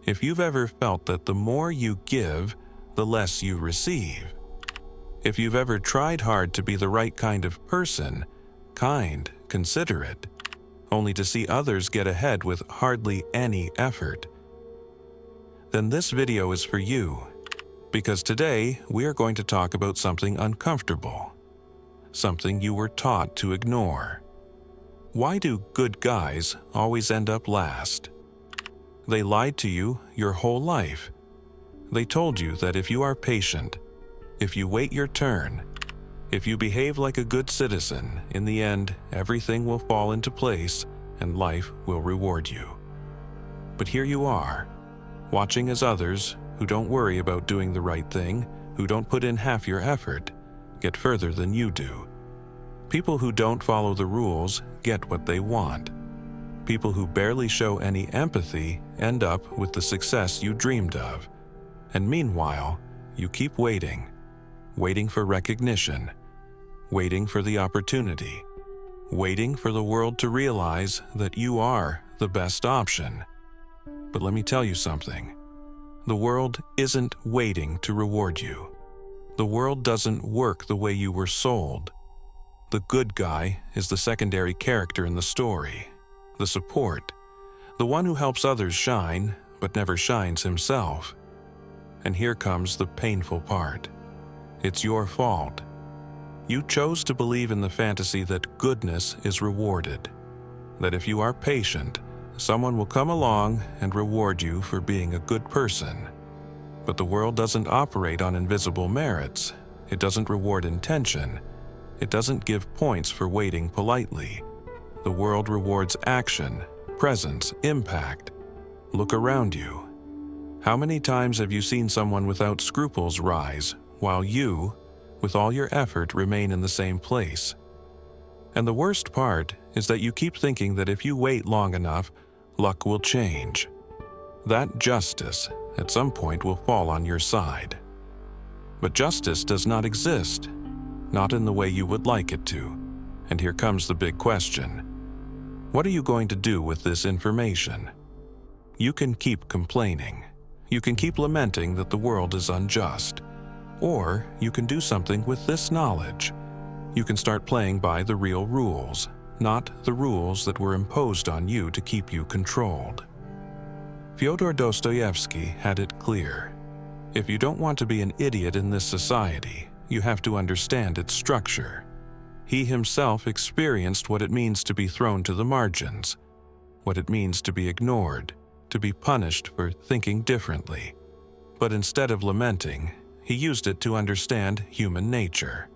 If you've ever felt that the more you give, the less you receive. If you've ever tried hard to be the right kind of person, kind, considerate, only to see others get ahead with hardly any effort, then this video is for you. Because today, we are going to talk about something uncomfortable. Something you were taught to ignore. Why do good guys always end up last? They lied to you your whole life. They told you that if you are patient, if you wait your turn, if you behave like a good citizen, in the end, everything will fall into place and life will reward you. But here you are, watching as others who don't worry about doing the right thing, who don't put in half your effort, get further than you do. People who don't follow the rules get what they want. People who barely show any empathy end up with the success you dreamed of. And meanwhile, you keep waiting, waiting for recognition, waiting for the opportunity, waiting for the world to realize that you are the best option. But let me tell you something. The world isn't waiting to reward you. The world doesn't work the way you were sold. The good guy is the secondary character in the story, the support, the one who helps others shine but never shines himself. And here comes the painful part. It's your fault. You chose to believe in the fantasy that goodness is rewarded, that if you are patient, someone will come along and reward you for being a good person. But the world doesn't operate on invisible merits. It doesn't reward intention. It doesn't give points for waiting politely. The world rewards action, presence, impact. Look around you. How many times have you seen someone without scruples rise, while you, with all your effort, remain in the same place? And the worst part is that you keep thinking that if you wait long enough, luck will change. That justice, at some point, will fall on your side. But justice does not exist, not in the way you would like it to. And here comes the big question. What are you going to do with this information? You can keep complaining. You can keep lamenting that the world is unjust. Or you can do something with this knowledge. You can start playing by the real rules, not the rules that were imposed on you to keep you controlled. Fyodor Dostoevsky had it clear. If you don't want to be an idiot in this society, you have to understand its structure. He himself experienced what it means to be thrown to the margins, what it means to be ignored, to be punished for thinking differently. But instead of lamenting, he used it to understand human nature.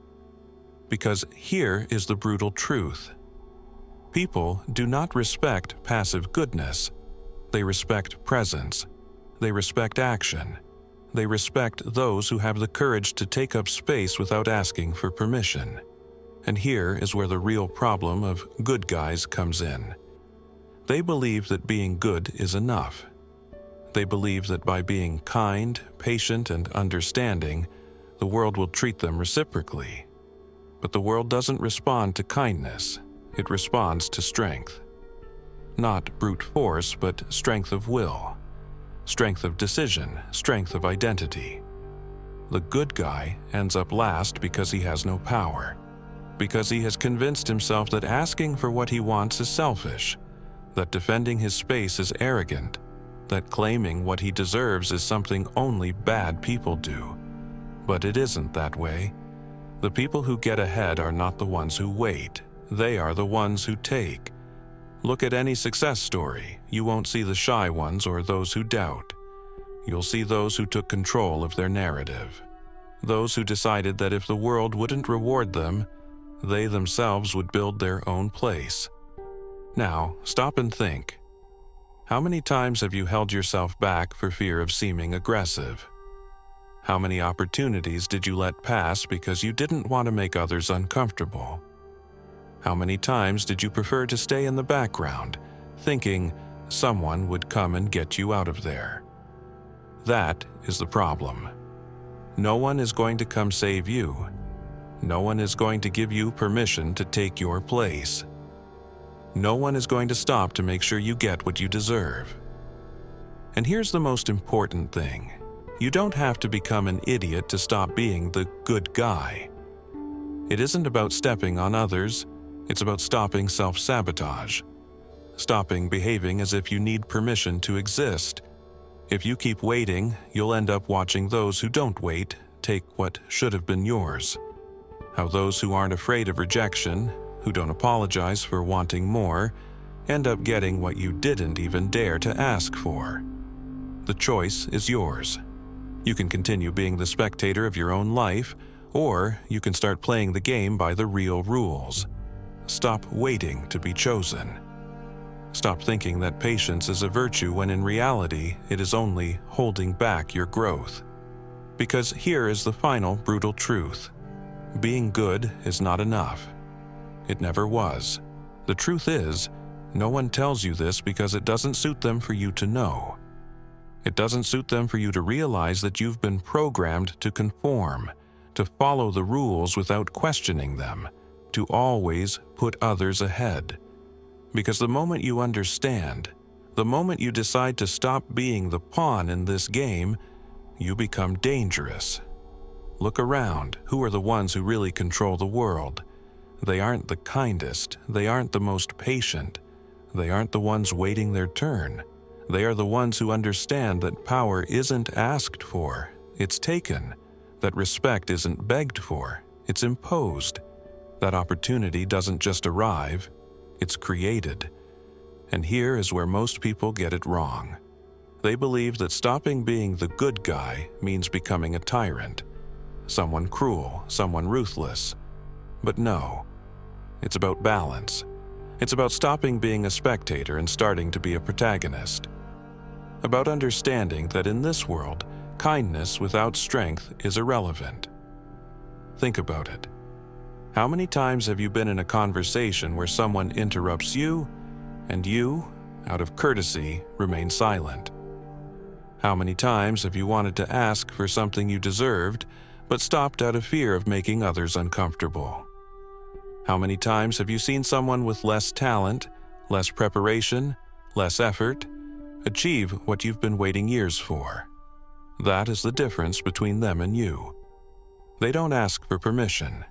Because here is the brutal truth. People do not respect passive goodness. They respect presence. They respect action. They respect those who have the courage to take up space without asking for permission. And here is where the real problem of good guys comes in. They believe that being good is enough. They believe that by being kind, patient, and understanding, the world will treat them reciprocally. But the world doesn't respond to kindness. It responds to strength. Not brute force, but strength of will, strength of decision, strength of identity. The good guy ends up last because he has no power, because he has convinced himself that asking for what he wants is selfish, that defending his space is arrogant, that claiming what he deserves is something only bad people do. But it isn't that way. The people who get ahead are not the ones who wait. They are the ones who take. Look at any success story. You won't see the shy ones or those who doubt. You'll see those who took control of their narrative. Those who decided that if the world wouldn't reward them, they themselves would build their own place. Now, stop and think. How many times have you held yourself back for fear of seeming aggressive? How many opportunities did you let pass because you didn't want to make others uncomfortable? How many times did you prefer to stay in the background, thinking someone would come and get you out of there? That is the problem. No one is going to come save you. No one is going to give you permission to take your place. No one is going to stop to make sure you get what you deserve. And here's the most important thing. You don't have to become an idiot to stop being the good guy. It isn't about stepping on others, it's about stopping self-sabotage. Stopping behaving as if you need permission to exist. If you keep waiting, you'll end up watching those who don't wait take what should have been yours. How those who aren't afraid of rejection, who don't apologize for wanting more, end up getting what you didn't even dare to ask for. The choice is yours. You can continue being the spectator of your own life, or you can start playing the game by the real rules. Stop waiting to be chosen. Stop thinking that patience is a virtue when in reality it is only holding back your growth. Because here is the final brutal truth. Being good is not enough. It never was. The truth is, no one tells you this because it doesn't suit them for you to know. It doesn't suit them for you to realize that you've been programmed to conform, to follow the rules without questioning them, to always put others ahead. Because the moment you understand, the moment you decide to stop being the pawn in this game, you become dangerous. Look around. Who are the ones who really control the world? They aren't the kindest. They aren't the most patient. They aren't the ones waiting their turn. They are the ones who understand that power isn't asked for, it's taken. That respect isn't begged for, it's imposed. That opportunity doesn't just arrive, it's created. And here is where most people get it wrong. They believe that stopping being the good guy means becoming a tyrant. Someone cruel, someone ruthless. But no, it's about balance. It's about stopping being a spectator and starting to be a protagonist. About understanding that in this world, kindness without strength is irrelevant. Think about it. How many times have you been in a conversation where someone interrupts you, and you, out of courtesy, remain silent? How many times have you wanted to ask for something you deserved, but stopped out of fear of making others uncomfortable? How many times have you seen someone with less talent, less preparation, less effort, achieve what you've been waiting years for? That is the difference between them and you. They don't ask for permission.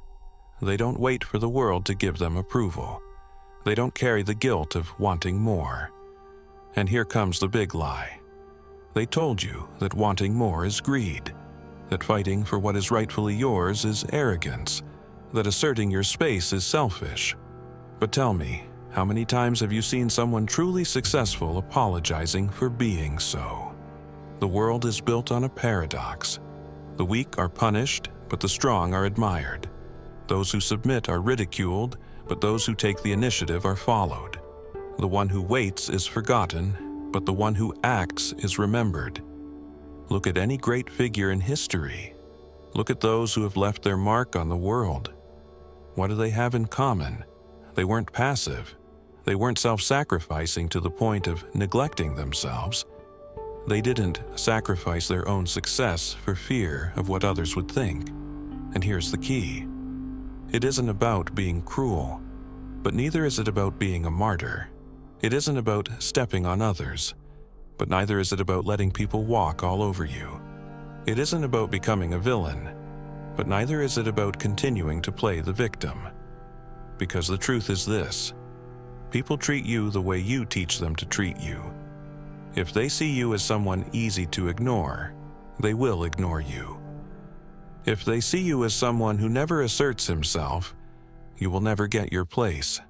They don't wait for the world to give them approval. They don't carry the guilt of wanting more. And here comes the big lie. They told you that wanting more is greed, that fighting for what is rightfully yours is arrogance, that asserting your space is selfish. But tell me, how many times have you seen someone truly successful apologizing for being so? The world is built on a paradox. The weak are punished, but the strong are admired. Those who submit are ridiculed, but those who take the initiative are followed. The one who waits is forgotten, but the one who acts is remembered. Look at any great figure in history. Look at those who have left their mark on the world. What do they have in common? They weren't passive. They weren't self-sacrificing to the point of neglecting themselves. They didn't sacrifice their own success for fear of what others would think. And here's the key. It isn't about being cruel, but neither is it about being a martyr. It isn't about stepping on others, but neither is it about letting people walk all over you. It isn't about becoming a villain, but neither is it about continuing to play the victim. Because the truth is this: people treat you the way you teach them to treat you. If they see you as someone easy to ignore, they will ignore you. If they see you as someone who never asserts himself, you will never get your place.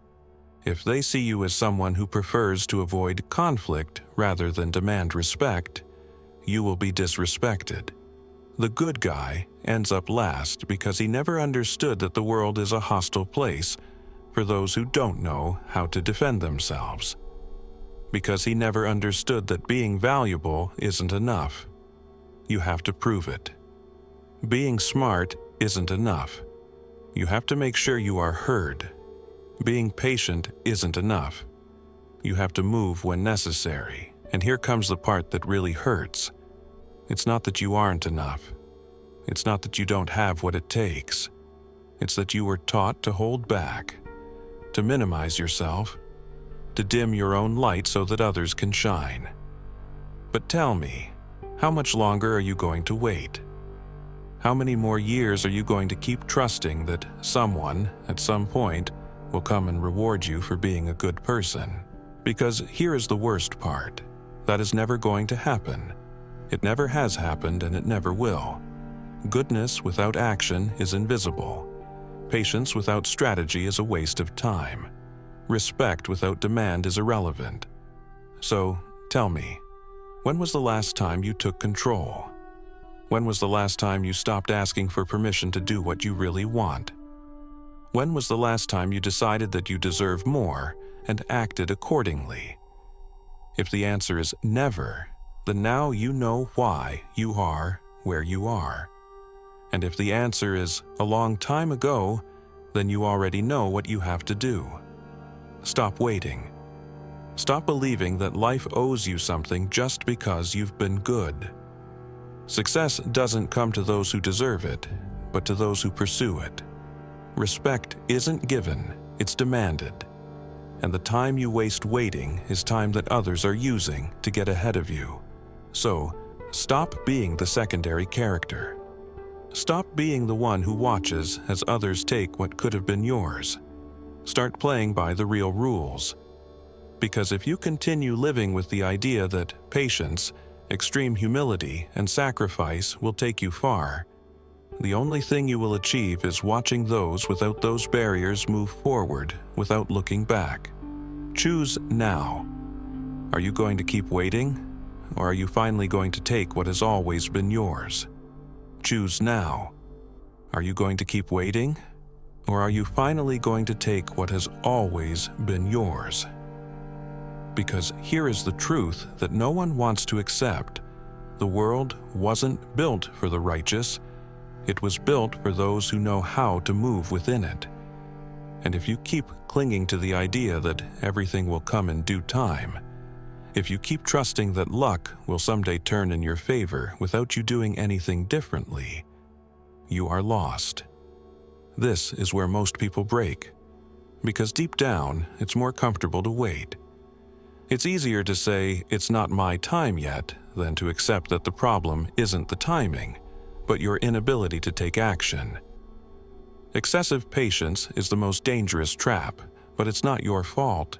If they see you as someone who prefers to avoid conflict rather than demand respect, you will be disrespected. The good guy ends up last because he never understood that the world is a hostile place for those who don't know how to defend themselves. Because he never understood that being valuable isn't enough. You have to prove it. Being smart isn't enough. You have to make sure you are heard. Being patient isn't enough. You have to move when necessary. And here comes the part that really hurts. It's not that you aren't enough. It's not that you don't have what it takes. It's that you were taught to hold back, to minimize yourself, to dim your own light so that others can shine. But tell me, how much longer are you going to wait? How many more years are you going to keep trusting that someone, at some point, will come and reward you for being a good person? Because here is the worst part. That is never going to happen. It never has happened and it never will. Goodness without action is invisible. Patience without strategy is a waste of time. Respect without demand is irrelevant. So, tell me, when was the last time you took control? When was the last time you stopped asking for permission to do what you really want? When was the last time you decided that you deserve more and acted accordingly? If the answer is never, then now you know why you are where you are. And if the answer is a long time ago, then you already know what you have to do. Stop waiting. Stop believing that life owes you something just because you've been good. Success doesn't come to those who deserve it, but to those who pursue it. Respect isn't given, it's demanded. And the time you waste waiting is time that others are using to get ahead of you. So, stop being the secondary character. Stop being the one who watches as others take what could have been yours. Start playing by the real rules. Because if you continue living with the idea that patience, extreme humility, and sacrifice will take you far, the only thing you will achieve is watching those without those barriers move forward without looking back. Choose now. Are you going to keep waiting, or are you finally going to take what has always been yours? Choose now. Are you going to keep waiting, or are you finally going to take what has always been yours? Because here is the truth that no one wants to accept. The world wasn't built for the righteous. It was built for those who know how to move within it. And if you keep clinging to the idea that everything will come in due time, if you keep trusting that luck will someday turn in your favor without you doing anything differently, you are lost. This is where most people break, because deep down, it's more comfortable to wait. It's easier to say, "It's not my time yet," than to accept that the problem isn't the timing, but your inability to take action. Excessive patience is the most dangerous trap, but it's not your fault.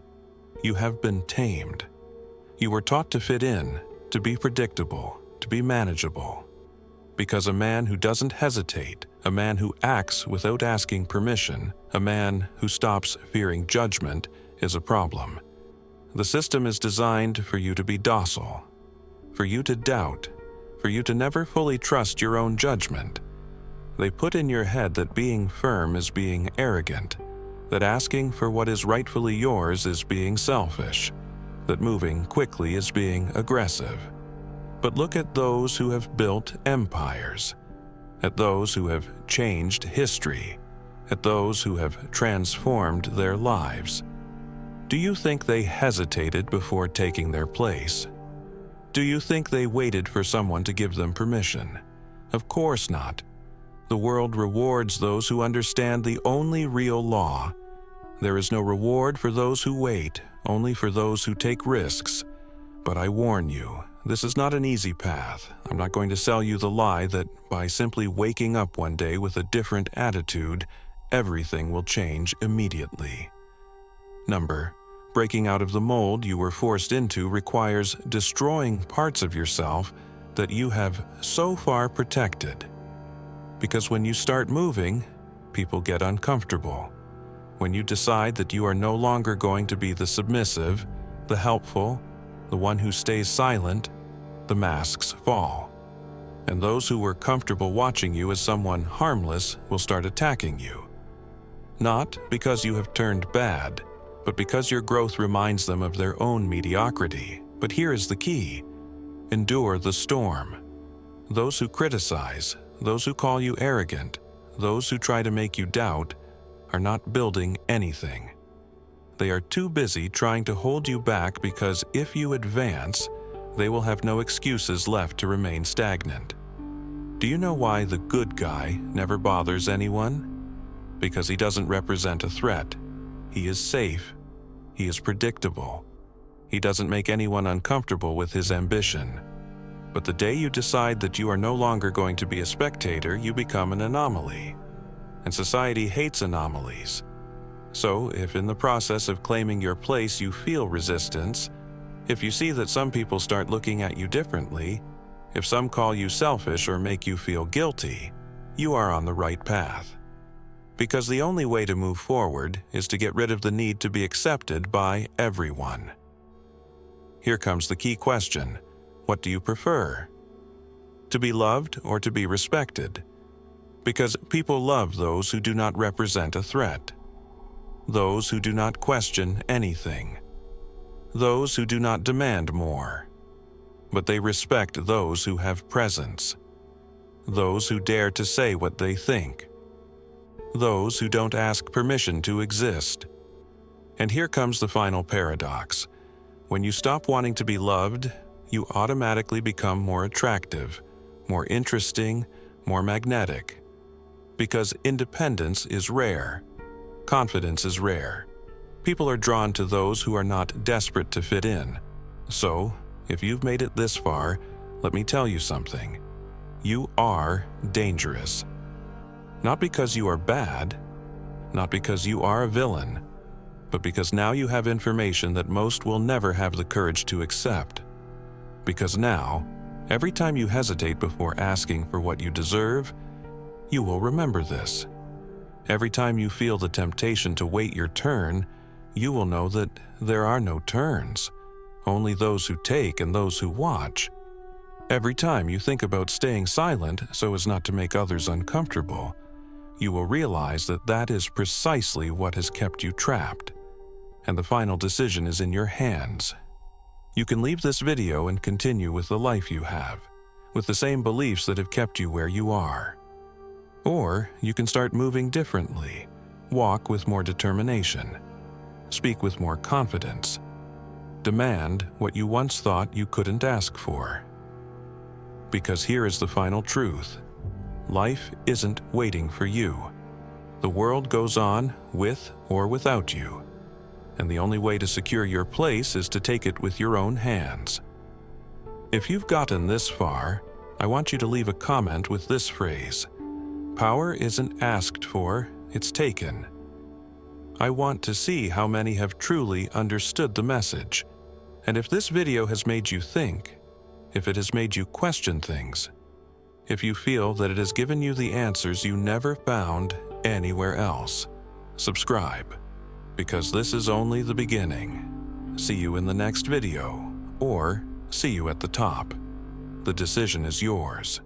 You have been tamed. You were taught to fit in, to be predictable, to be manageable. Because a man who doesn't hesitate, a man who acts without asking permission, a man who stops fearing judgment, is a problem. The system is designed for you to be docile, for you to doubt, for you to never fully trust your own judgment. They put in your head that being firm is being arrogant, that asking for what is rightfully yours is being selfish, that moving quickly is being aggressive. But look at those who have built empires, at those who have changed history, at those who have transformed their lives. Do you think they hesitated before taking their place? Do you think they waited for someone to give them permission? Of course not. The world rewards those who understand the only real law. There is no reward for those who wait, only for those who take risks. But I warn you, this is not an easy path. I'm not going to sell you the lie that by simply waking up one day with a different attitude, everything will change immediately. Breaking out of the mold you were forced into requires destroying parts of yourself that you have so far protected. Because when you start moving, people get uncomfortable. When you decide that you are no longer going to be the submissive, the helpful, the one who stays silent, the masks fall. And those who were comfortable watching you as someone harmless will start attacking you. Not because you have turned bad, but because your growth reminds them of their own mediocrity. But here is the key: endure the storm. Those who criticize, those who call you arrogant, those who try to make you doubt, are not building anything. They are too busy trying to hold you back because if you advance, they will have no excuses left to remain stagnant. Do you know why the good guy never bothers anyone? Because he doesn't represent a threat. He is safe. He is predictable. He doesn't make anyone uncomfortable with his ambition. But the day you decide that you are no longer going to be a spectator, you become an anomaly. And society hates anomalies. So, if in the process of claiming your place you feel resistance, if you see that some people start looking at you differently, if some call you selfish or make you feel guilty, you are on the right path. Because the only way to move forward is to get rid of the need to be accepted by everyone. Here comes the key question: what do you prefer? To be loved or to be respected? Because people love those who do not represent a threat, those who do not question anything, those who do not demand more, but they respect those who have presence, those who dare to say what they think, those who don't ask permission to exist. And here comes the final paradox. When you stop wanting to be loved, you automatically become more attractive, more interesting, more magnetic. Because independence is rare. Confidence is rare. People are drawn to those who are not desperate to fit in. So, if you've made it this far, let me tell you something. You are dangerous. Not because you are bad, not because you are a villain, but because now you have information that most will never have the courage to accept. Because now, every time you hesitate before asking for what you deserve, you will remember this. Every time you feel the temptation to wait your turn, you will know that there are no turns, only those who take and those who watch. Every time you think about staying silent so as not to make others uncomfortable, you will realize that that is precisely what has kept you trapped. And the final decision is in your hands. You can leave this video and continue with the life you have, with the same beliefs that have kept you where you are. Or you can start moving differently, walk with more determination, speak with more confidence, demand what you once thought you couldn't ask for. Because here is the final truth. Life isn't waiting for you. The world goes on with or without you. And the only way to secure your place is to take it with your own hands. If you've gotten this far, I want you to leave a comment with this phrase: power isn't asked for, it's taken. I want to see how many have truly understood the message. And if this video has made you think, if it has made you question things, if you feel that it has given you the answers you never found anywhere else, subscribe, because this is only the beginning. See you in the next video, or see you at the top. The decision is yours.